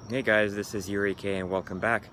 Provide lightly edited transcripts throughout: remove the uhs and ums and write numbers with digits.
Hey guys, this is Yuri K and welcome back.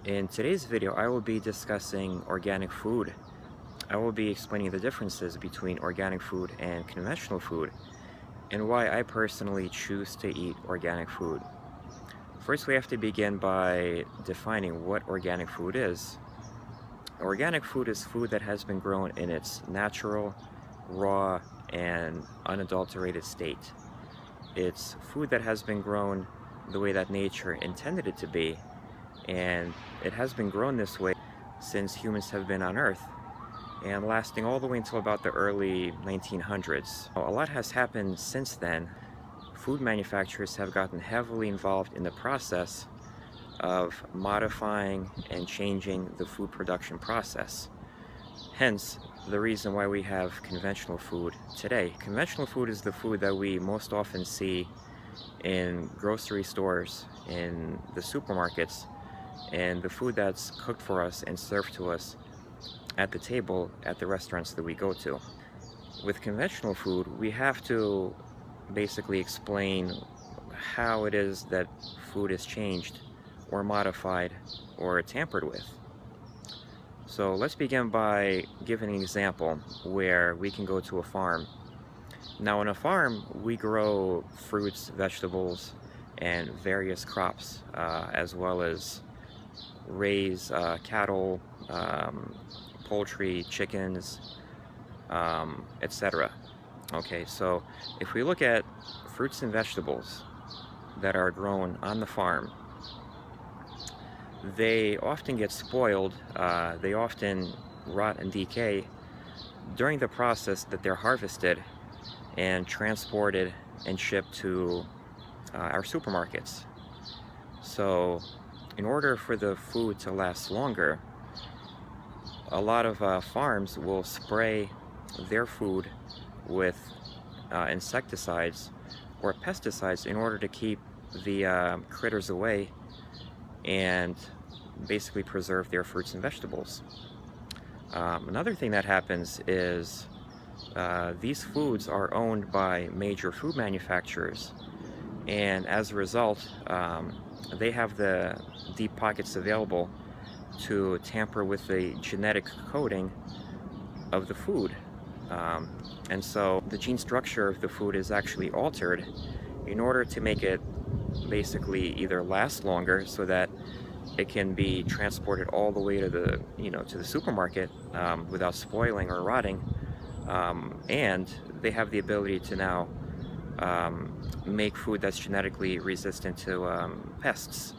In today's video, I will be discussing organic food. I will be explaining the differences between organic food and conventional food and why I personally choose to eat organic food. First, we have to begin by defining what organic food is. Organic food is food that has been grown in its natural, raw, and unadulterated state. It's food that has been grown the way that nature intended it to be, and it has been grown this way since humans have been on Earth, and lasting all the way until about the early 1900s. A lot has happened since then. Food manufacturers have gotten heavily involved in the process of modifying and changing the food production process. Hence, the reason why we have conventional food today. Conventional food is the food that we most often see in grocery stores, in the supermarkets, and the food that's cooked for us and served to us at the table at the restaurants that we go to. With conventional food, we have to basically explain how it is that food is changed or modified or tampered with. So let's begin by giving an example where we can go to a farm. Now on a farm, we grow fruits, vegetables, and various crops, as well as raise cattle, poultry, chickens, etc. Okay, so if we look at fruits and vegetables that are grown on the farm, they often get spoiled, they often rot and decay during the process that they're harvested and transported and shipped to our supermarkets. So in order for the food to last longer, a lot of farms will spray their food with insecticides or pesticides in order to keep the critters away and basically preserve their fruits and vegetables. Another thing that happens is these foods are owned by major food manufacturers, and as a result, they have the deep pockets available to tamper with the genetic coding of the food. And so the gene structure of the food is actually altered in order to make it basically either last longer so that it can be transported all the way to the supermarket without spoiling or rotting, and they have the ability to now make food that's genetically resistant to pests,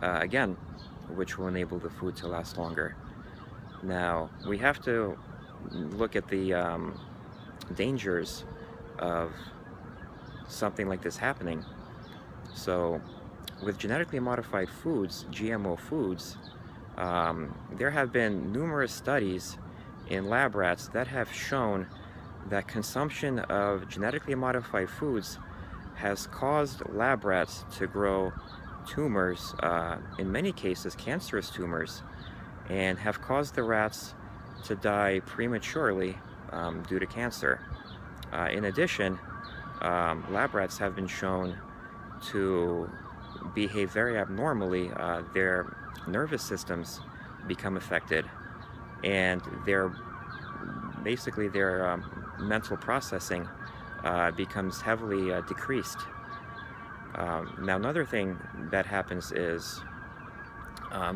again, which will enable the food to last longer. Now we have to look at the dangers of something like this happening. So with genetically modified foods, GMO foods, there have been numerous studies in lab rats that have shown that consumption of genetically modified foods has caused lab rats to grow tumors, in many cases cancerous tumors, and have caused the rats to die prematurely due to cancer. In addition, lab rats have been shown to behave very abnormally. Their nervous systems become affected, and their mental processing becomes heavily decreased. Now another thing that happens is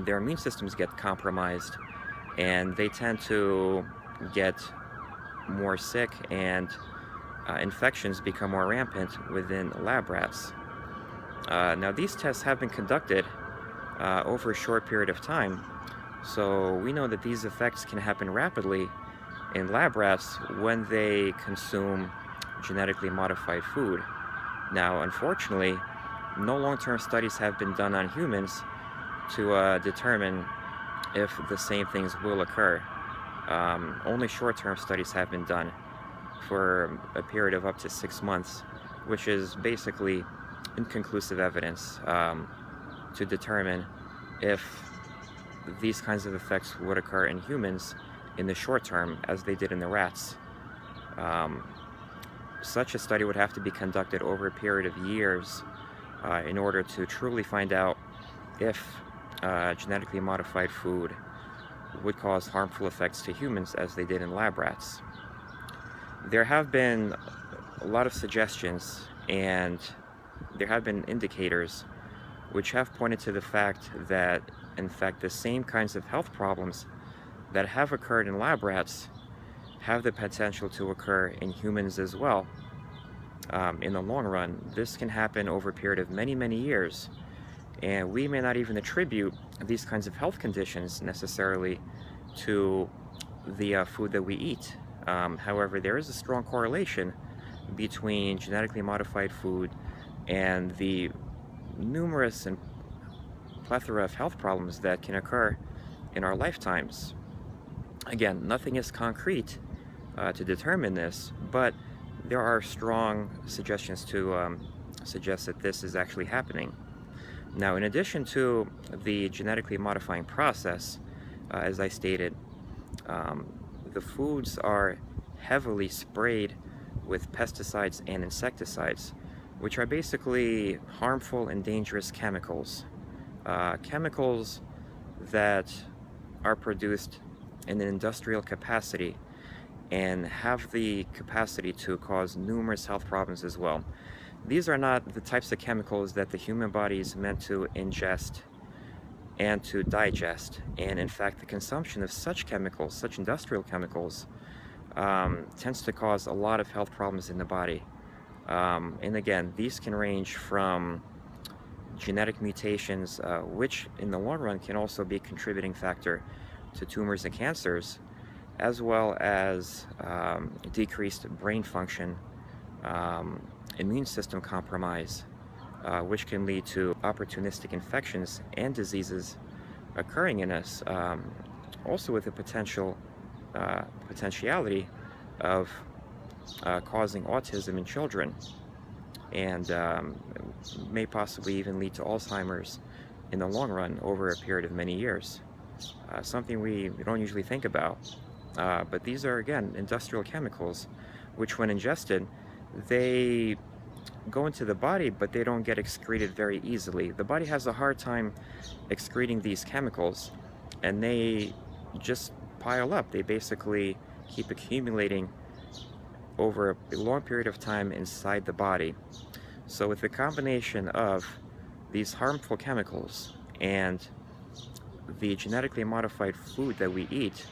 their immune systems get compromised, and they tend to get more sick, and infections become more rampant within lab rats. Now these tests have been conducted over a short period of time, so we know that these effects can happen rapidly in lab rats when they consume genetically modified food. Now unfortunately, no long-term studies have been done on humans to determine if the same things will occur. Only short-term studies have been done for a period of up to 6 months, which is basically inconclusive evidence to determine if these kinds of effects would occur in humans in the short term as they did in the rats. Such a study would have to be conducted over a period of years in order to truly find out if genetically modified food would cause harmful effects to humans as they did in lab rats. There have been a lot of suggestions, and there have been indicators which have pointed to the fact that, in fact, the same kinds of health problems that have occurred in lab rats have the potential to occur in humans as well. In the long run, this can happen over a period of many, many years, and we may not even attribute these kinds of health conditions necessarily to the food that we eat. However, there is a strong correlation between genetically modified food and the numerous and plethora of health problems that can occur in our lifetimes. Again, nothing is concrete to determine this, but there are strong suggestions to suggest that this is actually happening. Now, in addition to the genetically modifying process, as I stated, the foods are heavily sprayed with pesticides and insecticides, which are basically harmful and dangerous chemicals. Chemicals that are produced in an industrial capacity and have the capacity to cause numerous health problems as well. These are not the types of chemicals that the human body is meant to ingest and to digest. And in fact, the consumption of such chemicals, such industrial chemicals, tends to cause a lot of health problems in the body. And again, these can range from genetic mutations, which in the long run can also be a contributing factor to tumors and cancers, as well as decreased brain function, immune system compromise, which can lead to opportunistic infections and diseases occurring in us, also with the potentiality of causing autism in children, and may possibly even lead to Alzheimer's in the long run over a period of many years. Something we don't usually think about. But these are, again, industrial chemicals, which when ingested, they go into the body, but they don't get excreted very easily. The body has a hard time excreting these chemicals, and they just pile up. They basically keep accumulating over a long period of time inside the body. So with the combination of these harmful chemicals and the genetically modified food that we eat,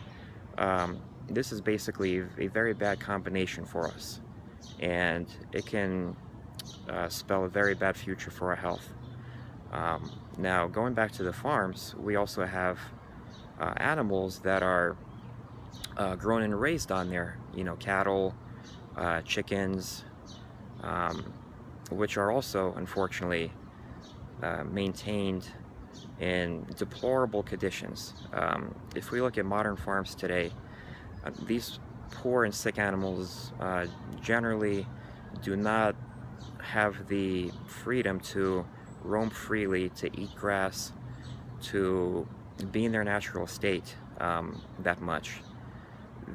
this is basically a very bad combination for us, and it can spell a very bad future for our health. Now, going back to the farms, we also have animals that are grown and raised on there, cattle, chickens, which are also unfortunately maintained in deplorable conditions. If we look at modern farms today, these poor and sick animals generally do not have the freedom to roam freely, to eat grass, to be in their natural state that much.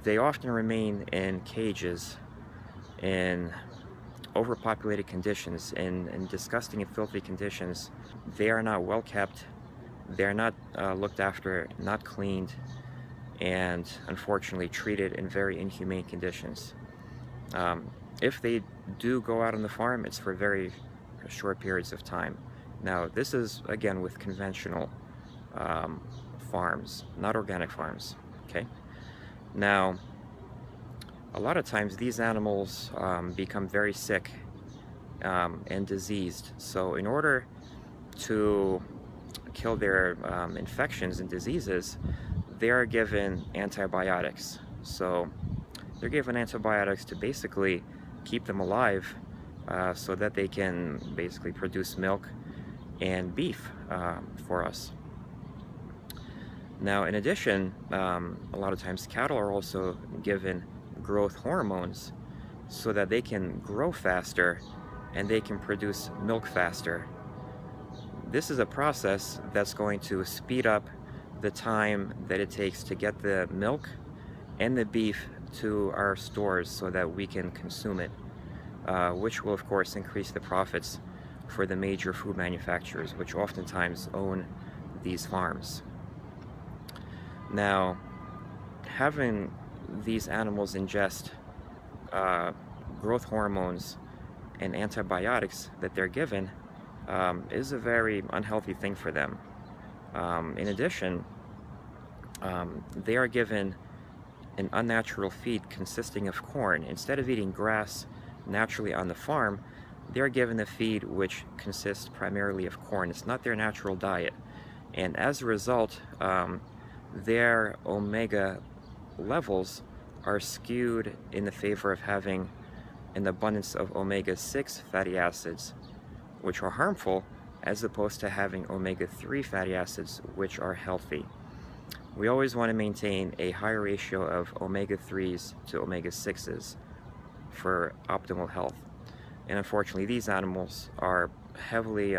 They often remain in cages, in overpopulated conditions, in disgusting and filthy conditions. They are not well kept, they're not looked after, not cleaned, and unfortunately treated in very inhumane conditions. If they do go out on the farm, it's for very short periods of time. Now, this is, again, with conventional farms, not organic farms, okay? Now, a lot of times these animals become very sick and diseased. So in order to kill their infections and diseases, they are given antibiotics. So they're given antibiotics to basically keep them alive so that they can basically produce milk and beef for us. Now, in addition, a lot of times cattle are also given growth hormones so that they can grow faster and they can produce milk faster. This is a process that's going to speed up the time that it takes to get the milk and the beef to our stores so that we can consume it, which will of course increase the profits for the major food manufacturers, which oftentimes own these farms. Now, having these animals ingest growth hormones and antibiotics that they're given is a very unhealthy thing for them. In addition, they are given an unnatural feed consisting of corn. Instead of eating grass naturally on the farm, they're given a feed which consists primarily of corn. It's not their natural diet. And as a result, their omega levels are skewed in the favor of having an abundance of omega-6 fatty acids, which are harmful, as opposed to having omega-3 fatty acids, which are healthy. We always want to maintain a high ratio of omega-3s to omega-6s for optimal health. And unfortunately, these animals are heavily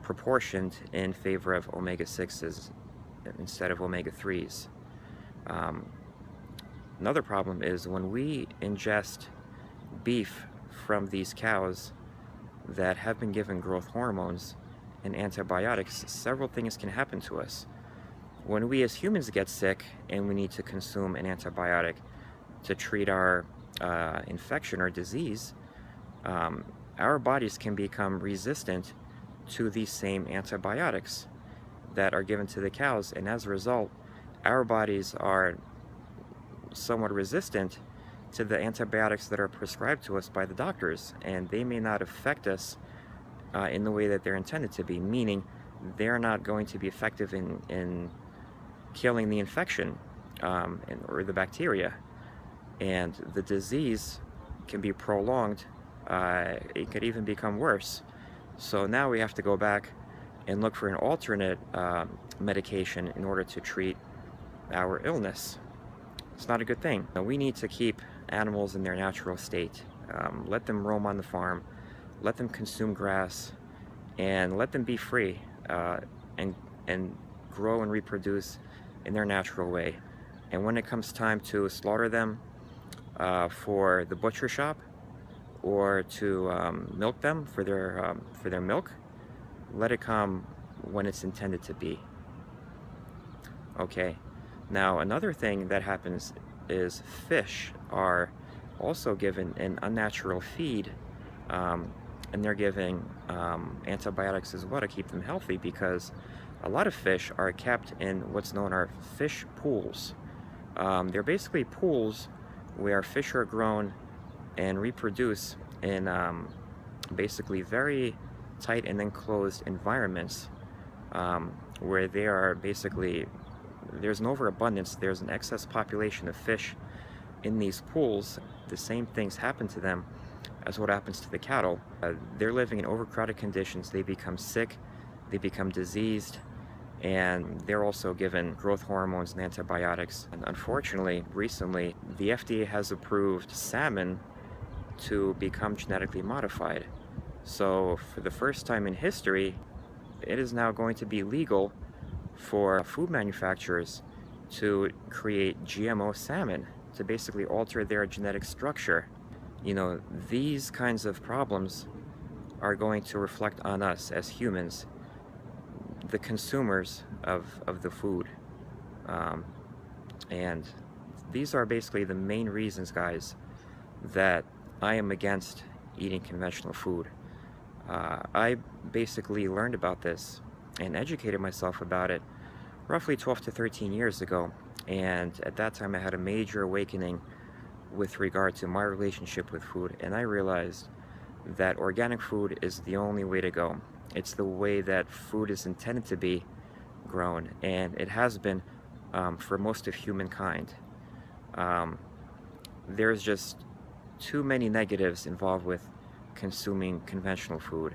proportioned in favor of omega-6s instead of omega-3s. Another problem is when we ingest beef from these cows that have been given growth hormones and antibiotics, several things can happen to us. When we as humans get sick and we need to consume an antibiotic to treat our infection or disease, our bodies can become resistant to these same antibiotics that are given to the cows, and as a result, our bodies are somewhat resistant to the antibiotics that are prescribed to us by the doctors, and they may not affect us in the way that they're intended to be, meaning they're not going to be effective in killing the infection or the bacteria, and the disease can be prolonged. It could even become worse. So now we have to go back and look for an alternate medication in order to treat our illness. It's not a good thing. We need to keep animals in their natural state. Let them roam on the farm, let them consume grass, and let them be free and grow and reproduce in their natural way. And when it comes time to slaughter them for the butcher shop or to milk them for their milk, let it come when it's intended to be. Okay. Now, another thing that happens is fish are also given an unnatural feed, and they're giving antibiotics as well to keep them healthy, because a lot of fish are kept in what's known as fish pools. They're basically pools where fish are grown and reproduce in basically very tight and enclosed environments, where they are basically, there's an overabundance, there's an excess population of fish in these pools. The same things happen to them as what happens to the cattle. They're living in overcrowded conditions, they become sick, they become diseased, and they're also given growth hormones and antibiotics. And unfortunately, recently, the FDA has approved salmon to become genetically modified. So for the first time in history, it is now going to be legal for food manufacturers to create GMO salmon, to basically alter their genetic structure. You know, these kinds of problems are going to reflect on us as humans, the consumers of the food. And these are basically the main reasons, guys, that I am against eating conventional food. I basically learned about this and educated myself about it roughly 12 to 13 years ago, and at that time I had a major awakening with regard to my relationship with food, and I realized that organic food is the only way to go. It's the way that food is intended to be grown, and it has been for most of humankind. There's just too many negatives involved with consuming conventional food,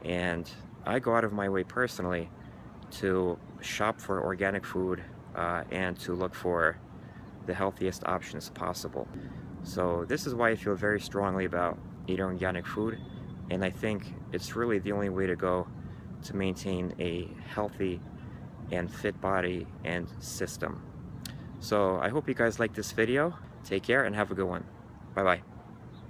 and I go out of my way personally to shop for organic food and to look for the healthiest options possible. So this is why I feel very strongly about eating organic food, and I think it's really the only way to go to maintain a healthy and fit body and system. So I hope you guys like this video. Take care and have a good one. Bye bye.